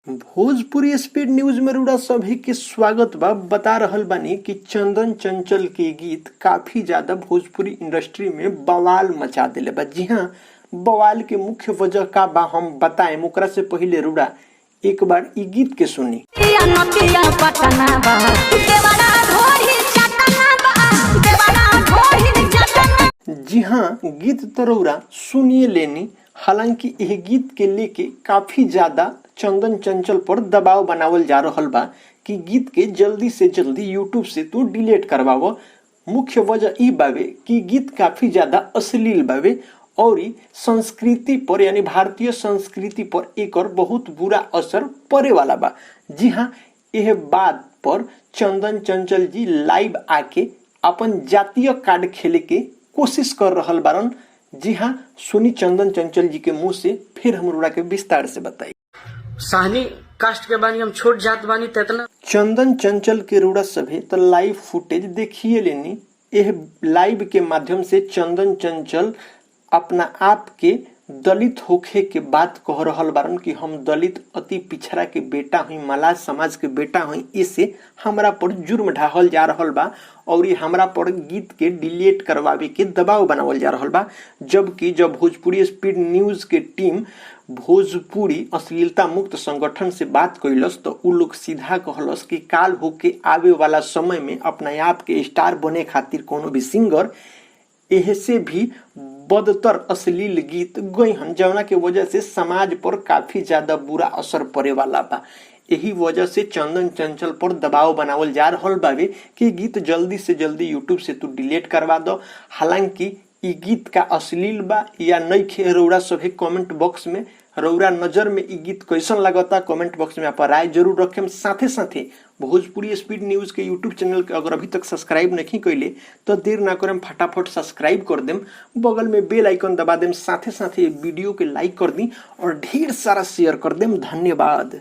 Bhojpuri speed news में रुड़ा सभी के स्वागत बा। बता रहल बानी कि चंदन चंचल के गीत काफी ज्यादा भोजपुरी इंडस्ट्री में बवाल मचा दिले बा। जी हाँ, बवाल के मुख्य वजह का बा हम बताएं। ओकरा से पहले रुड़ा एक बार ई गीत के सुनी। जी हाँ, गीत तो रउरा सुनिए लेनी। हालांकि यह गीत के लेके काफी ज्यादा चंदन चंचल पर दबाव बनावल जा रहल बा कि गीत के जल्दी से जल्दी यूट्यूब से तू डिलीट करवाव। मुख्य वजह ई बावे कि गीत काफी ज्यादा अश्लील बावे और संस्कृति पर यानी भारतीय संस्कृति पर एक और बहुत बुरा असर पड़े वाला बा। जी हाँ, यह बात पर चंदन चंचल जी लाइव आके अपन जातीय कार्ड खेले के कोशिश कर रहल बारन। जी हाँ, सुनी चंदन चंचल जी के मुंह से, फिर हम रुड़ा के विस्तार से बताई। साहनी कास्ट के बानी हम छोट जात बानी तेतना चंदन चंचल के रुड़ा सभे तो लाइव फुटेज देखिए लेनी। यह लाइव के माध्यम से चंदन चंचल अपना आप के दलित होखे के बात कह रहल बारन कि हम दलित अति पिछड़ा के बेटा हुई, मलाह समाज के बेटा हुई। इसे हमरा पर जुर्म ढाहल जा रहल बा और ये हमरा पर गीत के डिलीट करवावे के दबाव बनावल जा रहल बा। जबकि जब भोजपुरी स्पीड न्यूज के टीम भोजपुरी अश्लीलता मुक्त संगठन से बात कैलस तो उ लोग सीधा कहलस कि काल होके आवे वाला समय में अपने आप के स्टार बने खातिर कोनो भी सिंगर एह से भी बदतर अश्लील गीत गईहन, जवना के वजह से समाज पर काफी ज्यादा बुरा असर पड़े वाला बा। यही वजह से चंदन चंचल पर दबाव बनावल जा रहल बावे कि गीत जल्दी से जल्दी यूट्यूब से तू डिलीट करवा दो। हालांकि ई गीत का अश्लील बा या नइखे, रउरा सभी कमेंट बॉक्स में रउरा नजर में ई गीत कैसन लगता कमेंट बॉक्स में आप राय जरूर रखें। साथे साथे भोजपुरी स्पीड न्यूज के यूट्यूब चैनल के अगर अभी तक सब्सक्राइब नहीं कैले तो देर ना करें, फटाफट सब्सक्राइब कर देम, बगल में बेल आइकन दबा देम, साथे साथे वीडियो के लाइक कर दी और ढेर सारा शेयर कर देम। धन्यवाद।